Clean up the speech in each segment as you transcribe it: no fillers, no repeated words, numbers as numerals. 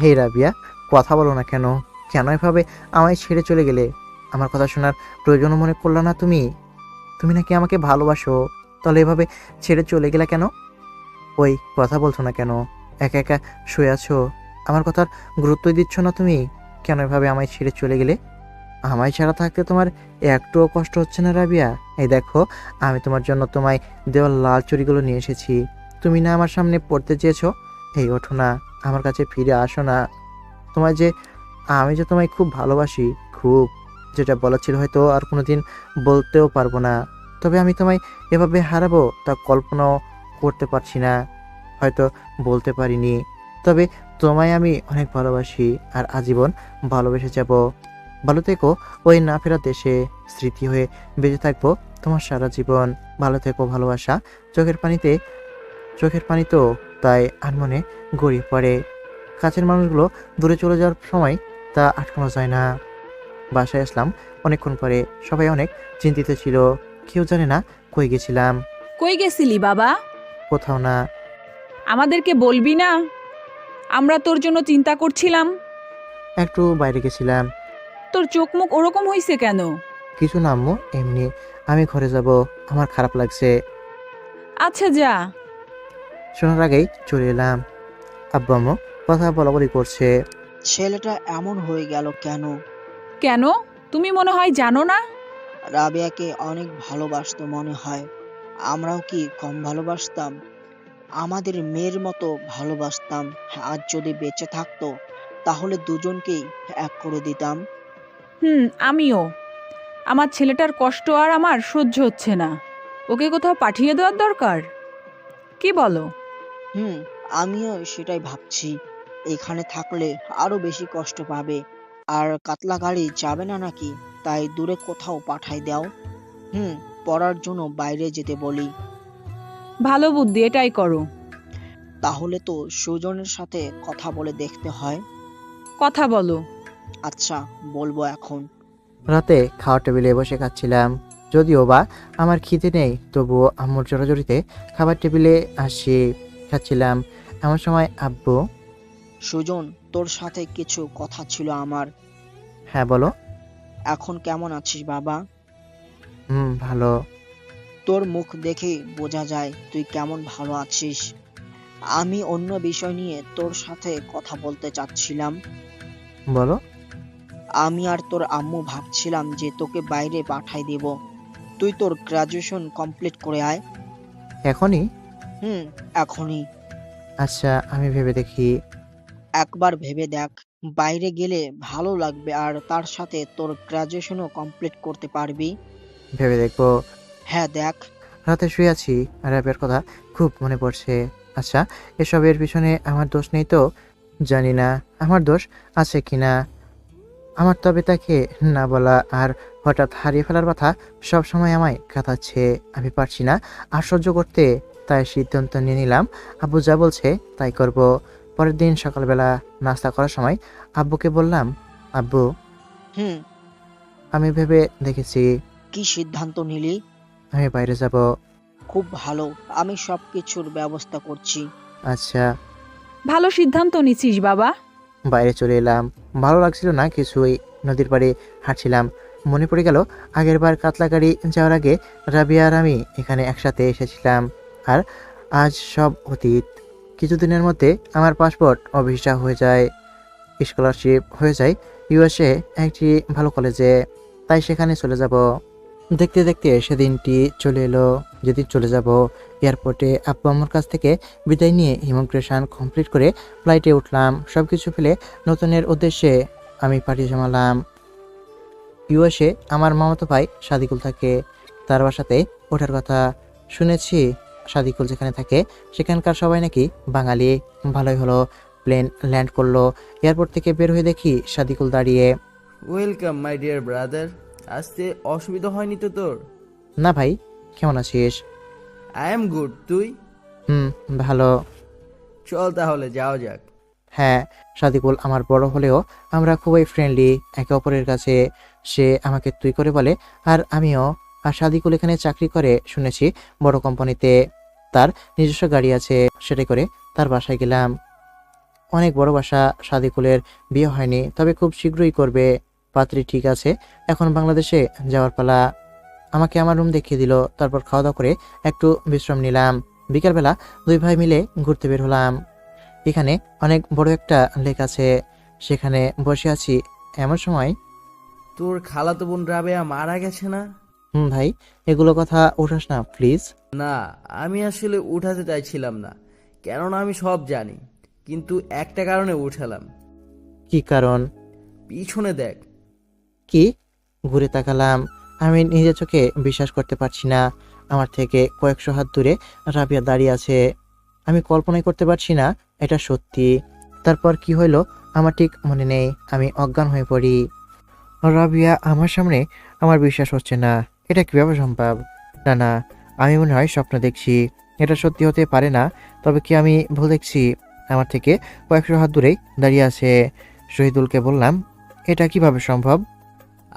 হে রাবিয়া, কথা বলো না কেন? কেন এভাবে আমায় ছেড়ে চলে গেলে? আমার কথা শোনার প্রয়োজনও মনে করলা না তুমি? তুমি নাকি আমাকে ভালোবাসো, তাহলে এভাবে ছেড়ে চলে গেলা কেন? ওই কথা বলছো না কেন? একা একা শুয়ে আছো, আমার কথার গুরুত্বই দিচ্ছ না তুমি? কেন এভাবে আমায় ছেড়ে চলে গেলে? আমায় ছাড়া থাকতে তোমার একটুও কষ্ট হচ্ছে না রাবিয়া? এই দেখো, আমি তোমার জন্য তোমায় দেওয়া লাল চুড়িগুলো নিয়ে এসেছি। তুমি না আমার সামনে পড়তে চেয়েছো? এই ওঠো না, আমার কাছে ফিরে আসো না। তোমায় যে আমি যে তোমায় খুব ভালোবাসি, খুব। যেটা বলার ছিল হয়তো আর কোনোদিন বলতেও পারবো না। তবে আমি তোমায় এভাবে হারাবো তা কল্পনাও করতে পারছি না। হয়তো বলতে পারিনি, তবে তোমায় আমি অনেক ভালোবাসি আর আজীবন ভালোবেসে যাব। ভালো থেকো ওই না ফেরা দেশে, স্মৃতি হয়ে বেঁচে থাকবো তোমার সারা জীবন। ভালো থেকো ভালোবাসা। চোখের পানিতে চোখের পানি তো তাই আনমনে গড়িয়ে পড়ে। কাছের মানুষগুলো দূরে চলে যাওয়ার সময় তা আটকানো যায় না। বাসায় আসলাম অনেকক্ষণ পরে। সবাই অনেক চিন্তিত ছিল। কেউ জানে না কই গেছিলাম। কই গেছিলি বাবা? কোথাও না। আমাদেরকে বলবি না? আমরা তোর জন্য চিন্তা করছিলাম। একটু বাইরে গেছিলাম। তোর চোখ মুখ ওরকম হইছে কেন? কিছু না আম্মু, এমনি। আমি ঘরে যাব, আমার খারাপ লাগছে। আচ্ছা যা। শোনার আগেই চলে এলাম। আব্বু আম্মু কথা বলাবলি করছে। ছেলেটা এমন হয়ে গেল কেন? কেন? তুমি মনে হয় জানো না? রাবেয়াকে অনেক ভালোবাসতো মনে হয়। আমরাও কি কম ভালোবাসতাম? আমাদের মেয়ের মতো ভালোবাসতাম। আজ যদি বেঁচে থাকতো তাহলে দুজনকেই এক করে দিতাম। আমিও। আমার ছেলেটার কষ্ট আর আমার সহ্য হচ্ছে না। ওকে কোথাও পাঠিয়ে দেওয়ার দরকার। কি বলো? হুম, আমিও সেটাই ভাবছি। এখানে থাকলে আরো বেশি কষ্ট পাবে। আর কাতলা গাড়ি যাবে না নাকি? তাই দূরে কোথাও পাঠাই দাও। হুম, পড়ার জন্য বাইরে যেতে বলি। ভালো বুদ্ধি, এটাই করো। তাহলে তো সুজনের সাথে কথা বলে দেখতে হয়। কথা বলো। আচ্ছা, বলবো এখন। রাতে খাওয়ার টেবিলে বসে খাচ্ছিলাম। যদিও বা আমার খিদে নেই, তবুও আম্মুর জোরাজোরিতে খাবার টেবিলে আসি, খাচ্ছিলাম। এমন সময় আব্বু। সুজন, তোর সাথে কিছু কথা ছিল আমার। হ্যাঁ বলো। এখন কেমন আছিস বাবা? ভালো। তোর মুখ দেখেই বোঝা যায় তুই কেমন ভালো আছিস। আমি অন্য বিষয় নিয়ে তোর সাথে কথা বলতে চাচ্ছিলাম। বলো। আমি আর তোর আম্মু ভাবছিলাম যে তোকে বাইরে পাঠাই দেব। তুই তোর গ্রাজুয়েশন কমপ্লিট করে আয়। এখনই? হুম, এখনই। আচ্ছা, আমি ভেবে দেখি। একবার ভেবে দেখ। বাইরে গেলে ভালো লাগবে আর তার সাথে তোর গ্রাজুয়েশনও কমপ্লিট করতে পারবি। ভেবে দেখবো। হ্যাঁ দেখ। রাতে শুয়ে আছি আর র্যাপের কথা খুব মনে পড়ছে। আচ্ছা, এসবের পিছনে আমার দোষ নেই তো? জানি না আমার দোষ আছে কি না। আমার তবে তাকে না বলা আর হঠাৎ হারিয়ে ফেলার কথা সব সময় আমায় কাঁদাচ্ছে। আমি পারছি না আর সহ্য করতে। তাই সিদ্ধান্ত নিয়ে নিলাম, আব্বু যা বলছে তাই করব। পরের দিন সকালবেলা নাস্তা করার সময় আব্বুকে বললাম, আব্বু, হুম, আমি ভেবে দেখেছি কি সিদ্ধান্ত নিলি? আমি বাইরে যাব। খুব ভালো। আমি সবকিছুর ব্যবস্থা করছি। আচ্ছা। ভালো সিদ্ধান্ত নিছিস বাবা। বাইরে চলে এলাম। ভালো লাগছিল না কিছুই। নদীর পাড়ে হাঁটছিলাম। মনে পড়ে গেল আগের বার কাতলাগাড়ি যাওয়ার আগে রাবিয়া আর আমি এখানে একসাথে এসেছিলাম। আর আজ সব অতীত। কিছুদিনের মধ্যে আমার পাসপোর্ট ও ভিসা হয়ে যায়, স্কলারশিপ হয়ে যায় ইউএসএ একটি ভালো কলেজে। তাই সেখানে চলে যাব। দেখতে দেখতে সেদিনটি চলে এলো, যেদিন চলে যাব। এয়ারপোর্টে আব্বু আম্মুর কাছ থেকে বিদায় নিয়ে ইমিগ্রেশন কমপ্লিট করে ফ্লাইটে উঠলাম। সব কিছু ফেলে নতুনের উদ্দেশ্যে আমি পাড়ি জমালাম। ইউএসএ আমার মামাতো ভাই সাদিকুল থাকে। তার বাসাতে ওঠার কথা শুনেছি। সাদিকুল যেখানে থাকে সেখানকার সবাই নাকি বাঙালি। ভালোই হলো, প্লেন ল্যান্ড করলো। এয়ারপোর্ট থেকে বের হয়ে দেখি সাদিকুল দাঁড়িয়ে। Welcome my dear brother. আসতে অসুবিধা হয়নি তো তোর? না ভাই, কেমন আছিস? আই এম গুড, তুই? হুম, ভালো। চল তাহলে যাওয়া যাক। হ্যাঁ, সাদিকুল আমার বড় হলেও আমরা খুবই ফ্রেন্ডলি একে অপরের কাছে। সে আমাকে তুই করে বলে আর আমিও। আর সাদিকুল এখানে চাকরি করে শুনেছি, বড় কোম্পানিতে। তার নিজস্ব গাড়ি আছে, সেটাই করে তার বাসায় গেলাম। অনেক বড় বাসা, শাদীকুলের বিয়ে হয়নি, তবে খুব শীঘ্রই করবে। পাত্রী ঠিক আছে, এখন বাংলাদেশে যাওয়ার পালা। আমাকে আমার রুম দেখিয়ে দিল, তারপর খাওয়া দাওয়া করে একটু বিশ্রাম নিলাম। বিকালবেলা দুই ভাই মিলে ঘুরতে বের হলাম। এখানে অনেক বড় একটা লেক আছে, সেখানে বসে আছি। এমন সময়, তোর খালাতো বোন রাবেয়া মারা গেছে না? ভাই, এগুলো কথা উঠাস না প্লিজ। না, আমি আসলে উঠাতে চাইছিলাম না, কেননা আমি সব জানি, কিন্তু একটা কারণে উঠালাম। কি কারণ? পিছনে দেখ। কি? ঘুরে তাকালাম। আমি নিজের চোখে বিশ্বাস করতে পারছি না। আমার থেকে কয়েকশো হাত দূরে রাবিয়া দাঁড়িয়ে আছে। আমি কল্পনাই করতে পারছি না এটা সত্যি। তারপর কি হইলো আমার ঠিক মনে নেই। আমি অজ্ঞান হয়ে পড়ি। রাবিয়া আমার সামনে। আমার বিশ্বাস হচ্ছে না, এটা কিভাবে সম্ভব? না না, আমি মনে হয় স্বপ্ন দেখছি। এটা সত্যি হতে পারে না। তবে কি আমি ভুল দেখছি? আমার থেকে কয়েকশো হাত দূরেই দাঁড়িয়ে আছে। শহীদুলকে বললাম, এটা কিভাবে সম্ভব?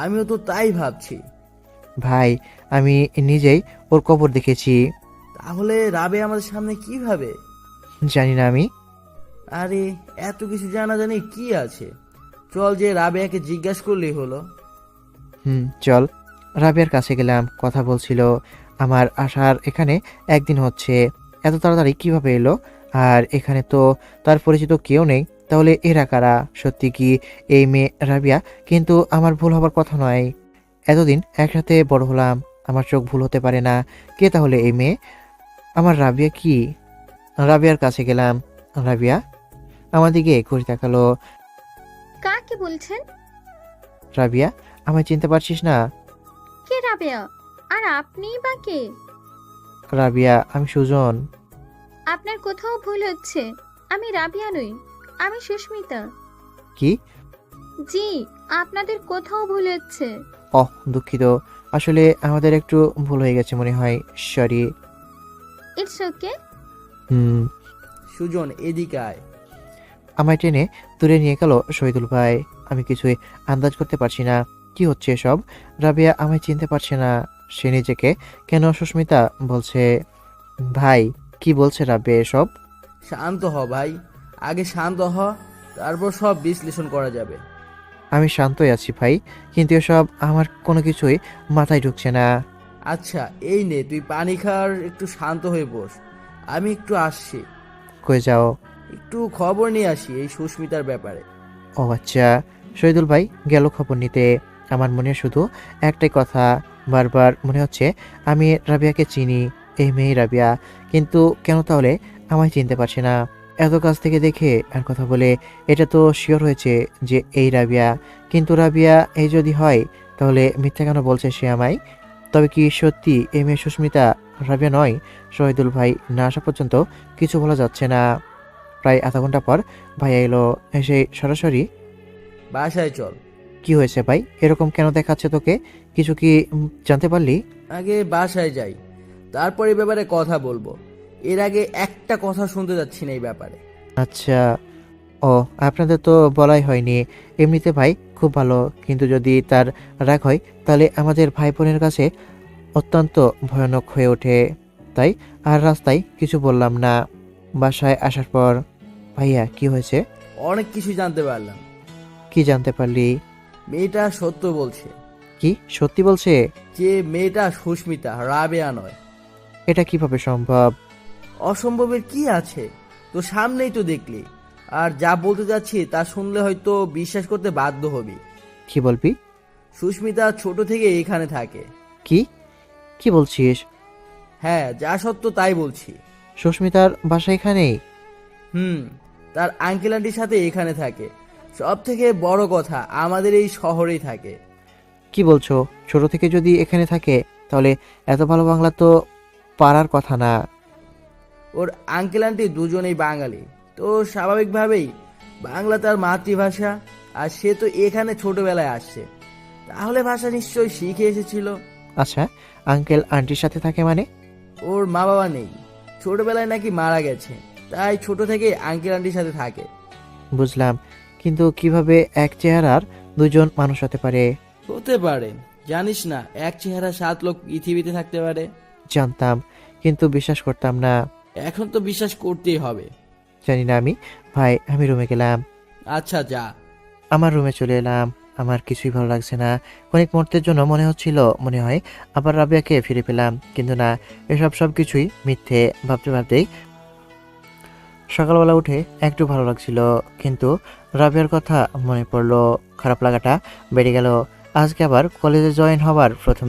আমিও তো তাই ভাবছি। ভাই, আমি নিজেই ওর কবর দেখেছি। তাহলে রাবে আমাদের সামনে কিভাবে? জানি না আমি। আরে, এত কিছু জানাজানি কি আছে? চল যে রাবেয়াকে জিজ্ঞাসা করলেই হলো। চল। রাবিয়ার কাছে গেলাম, কথা বলছিল। আমার আসার এখানে একদিন হচ্ছে, এত তাড়াতাড়ি কিভাবে এলো? আর এখানে তো তার পরিচিত কেউ নেই। তাহলে এরা কারা? সত্যি কি এই মেয়ে রাবিয়া? কিন্তু আমার ভুল হবার কথা নয়। এতদিন একসাথে বড় হলাম, আমার চোখ ভুল হতে পারে না। কে তাহলে এই মেয়ে? আমার রাবিয়া কি? রাবিয়ার কাছে গেলাম। রাবিয়া আমার দিকে ঘুরে তাকালো। কাকে বলছেন? রাবিয়া, আমায় চিনতে পারছিস না? কে রাবেয়া? আর আপনিই বা কে? রাবিয়া, আমি সুজন। আপনার কোথাও ভুল হচ্ছে। আমি রাবিয়া নই, আমি সুস্মিতা। কি? জি, আপনাদের কোথাও ভুল হচ্ছে। দুঃখিত। আসলে আমাদের একটু ভুল হয়ে গেছে মনে হয়। Sorry. It's okay. Hmm. Sujan, এদিকে আয়। আমায় টেনে দূরে নিয়ে গেল শহীদুল ভাই। আমি কিছুই আন্দাজ করতে পারছি না কি হচ্ছে এসব। রাবিয়া আমায় চিনতে পারছে না। সে নিজেকে কেন সুস্মিতা বলছে? ভাই, কি বলছে রাবিয়া এসব? শান্ত হ ভাই, আগে শান্ত হ, তারপর সব বিশ্লেষণ করা যাবে। আমি শান্তই আছি ভাই, কিন্তু এসব আমার কোনো কিছুই মাথায় ঢুকছে না। আচ্ছা, এই নে তুই পানি খাওয়ার, একটু শান্ত হয়ে বস। আমি একটু আসছি, কই যাও? একটু খবর নিয়ে আসি এই সুস্মিতার ব্যাপারে। আচ্ছা। শহীদুল ভাই গেল খবর নিতে। আমার মনে শুধু একটাই কথা, বারবার মনে হচ্ছে আমি রাবিয়াকে চিনি। এই মেয়ে রাবিয়া, কিন্তু কেন তাহলে আমায় চিনতে পারছে না? এত কাছ থেকে দেখে আর কথা বলে এটা তো শিওর হয়েছে যে এই রাবিয়া। কিন্তু রাবিয়া এই যদি হয়, তাহলে মিথ্যা কেন বলছে সে আমায়? তবে কি সত্যি এই মেয়ে সুস্মিতা রাবিয়া নয়? শহীদুল ভাই না আসা পর্যন্ত কিছু বলা যাচ্ছে না। প্রায় আধা ঘন্টা পর ভাইয়া এলো। এসে সরাসরি, বাসায় চল। কি হয়েছে ভাই? এরকম কেন দেখাচ্ছে তোকে? কিছু কি জানতে পারলি? আগে বাসায় যাই, তারপর এই ব্যাপারে কথা বলবো। এর আগে একটা কথা শুনতে যাচ্ছি না এই ব্যাপারে। আচ্ছা। আপনাদের তো বলাই হয়নি। এমনিতে ভাই খুব ভালো, কিন্তু যদি তার রাগ হয় তাহলে আমাদের ভাই বোনের কাছে অত্যন্ত ভয়ানক হয়ে ওঠে। তাই আর রাস্তায় কিছু বললাম না। বাসায় আসার পর, ভাইয়া কি হয়েছে? অনেক কিছু জানতে পারলাম। কি জানতে পারলি? মেয়েটা সত্য বলছে। কি সত্যি বলছে? যে মেয়েটা সুস্মিতা, রাবেয়া নয়। এটা কিভাবে সম্ভব? অসম্ভবের কি আছে? তো সামনেই তো দেখলি। আর যা বলতে যাচ্ছি তা শুনলে হয়তো বিশ্বাস করতে বাধ্য হবি। কি বলবি? সুস্মিতা ছোট থেকে এখানে থাকে। কি কি বলছিস? হ্যাঁ, যা সত্য তাই বলছি। সুস্মিতার বাসা এখানেই? তার আঙ্কেল আন্টির সাথে এখানে থাকে। সব থেকে বড় কথা, আমাদের এই শহরেই থাকে। কি বলছো? ছোট থেকে যদি এখানে থাকে, তাহলে এত ভালো বাংলা তো পারার কথা না। ওর আঙ্কেল আন্টি দুজনেই বাঙালি, তো স্বাভাবিকভাবেই বাংলা তার মাতৃভাষা। আর সে তো এখানে ছোটবেলায় আসছে, তাহলে ভাষা নিশ্চয়ই শিখে এসেছিল। আচ্ছা, আঙ্কেল আন্টির সাথে থাকে মানে? ওর মা বাবা নেই, ছোটবেলায় নাকি মারা গেছে, তাই ছোট থেকে আঙ্কেল আন্টির সাথে থাকে। বুঝলাম, কিন্তু কিভাবে এক চেহারার দুজন মানুষ হতে পারে? হতে পারে, জানিস না, এক চেহারা 7 লোক পৃথিবীতে থাকতে পারে। জানতাম, কিন্তু বিশ্বাস করতাম না। এখন তো বিশ্বাস করতেই হবে। জানি না আমি। ভাই, আমি রুমে গেলাম। আচ্ছা যা। আমার রুমে চলে এলাম। আমার কিছুই ভালো লাগছে না। কয়েক মুহূর্তের জন্য মনে হয় আবার রাবিয়াকে ফিরে পেলাম, কিন্তু না, এসব সব কিছুই মিথ্যে। ভাবতে ভাবতেই সকালবেলা উঠে একটু ভালো লাগছিল, কিন্তু রাবিয়ার কথা মনে পড়লো। খারাপ লাগাটা বেড়ে গেল। আজকে আবার কলেজে জয়েন হবার প্রথম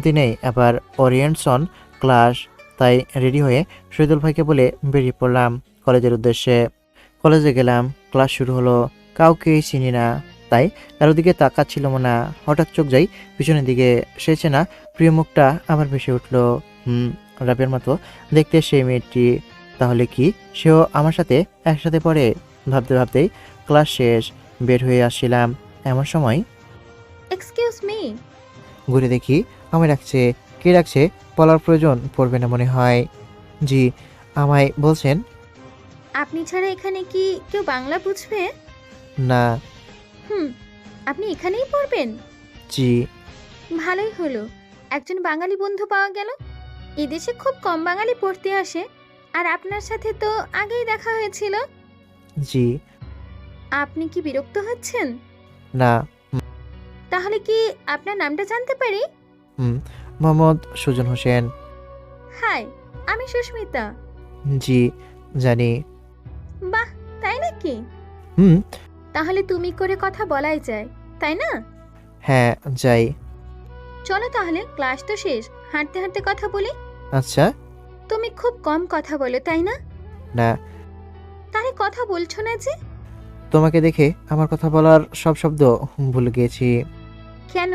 দিনেই আবার ওরিয়েন্টেশন ক্লাস। তাই রেডি হয়ে শহীদুল ভাইকে বলে বেরিয়ে পড়লাম কলেজের উদ্দেশ্যে। কলেজে গেলাম, ক্লাস শুরু হলো। কাউকেই চিনি না, তাই কারো দিকে তাকাচ্ছিলাম না। হঠাৎ চোখ যাই পিছনের দিকে, সে চেনা প্রিয় মুখটা আমার ভেসে উঠলো। রাবিয়ার মতো দেখতে সেই মেয়েটি। তাহলে কি সেও আমার সাথে একসাথে পড়ে? ভাবতে ভাবতেই ক্লাস শেষ, বের হয়ে আসছিলাম। এমন সময় এক্সকিউজ মি। ঘুরে দেখি আমায় ডাকছে। কে ডাকছে বলার প্রয়োজন পড়বে না মনে হয়। জি, আমায় বলছেন? আপনি ছাড়া এখানে কি কেউ বাংলা বুঝবে? না। হুম, আপনি এখানেই পড়বেন? জি। ভালোই হলো, একজন বাঙালি বন্ধু পাওয়া গেল। এদেশে খুব কম বাঙালি পড়তে আসে, আর আপনার সাথে তো আগেই দেখা হয়েছিল। জি। আপনি কি বিরক্ত হচ্ছেন? না। তাহলে কি আপনার নামটা জানতে পারি? হুম, মোহাম্মদ সুজন হোসেন। হাই, আমি সুস্মিতা। জি, জানি। বাহ, তাই নাকি? হুম। তাহলে তুমি করে কথা বলাই যায়, তাই না? হ্যাঁ, যাই। চলো তাহলে, ক্লাস তো শেষ, হাঁটতে হাঁটতে কথা বলি। আচ্ছা। তুমি খুব কম কথা বলো, তাই না? না, তাহলে কথা বলছো না যে? তোমাকে দেখে আমার কথা বলার সব শব্দ ভুলে গিয়েছি। কেন?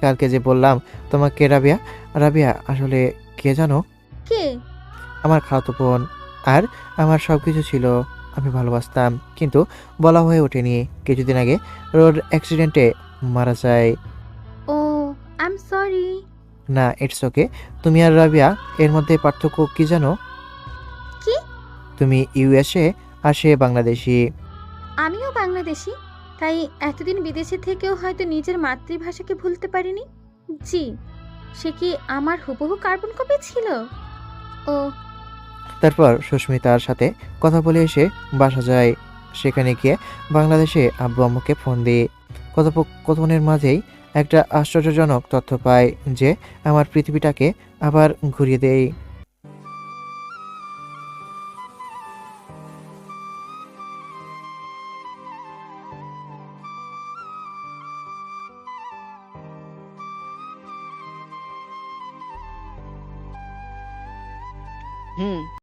কালকে যে বললাম তোমাকে রাবিয়া, রাবিয়া আসলে কে জানো? কে? আমার খালাতো বোন। আর আমার সব কিছু ছিল। আমি ভালোবাসতাম, কিন্তু বলা হয়ে ওঠেনি। কিছুদিন আগে রোড অ্যাক্সিডেন্টে মারা যায়। ও, আই এম সরি। না, ইটস ওকে। তুমি আর রাবিয়া এর মধ্যে পার্থক্য কি জানো? কি? তুমি ইউএসএ আর সে বাংলাদেশি। আমিও বাংলাদেশি, তাই এতদিন বিদেশে থেকেও হয়তো নিজের মাতৃভাষাকে ভুলতে পারিনি। জি, সে কি আমার হুবহু কার্বন কপি ছিল? ও, তারপর সুস্মিতার সাথে কথা বলে এসে বাসা যায়। সেখানে গিয়ে বাংলাদেশে আব্বু আম্মুকে ফোন দিই। কথোপকথনের মাঝেই একটা আশ্চর্যজনক তথ্য পাই, যে আমার পৃথিবীটাকে আবার ঘুরিয়ে দেয়। হুম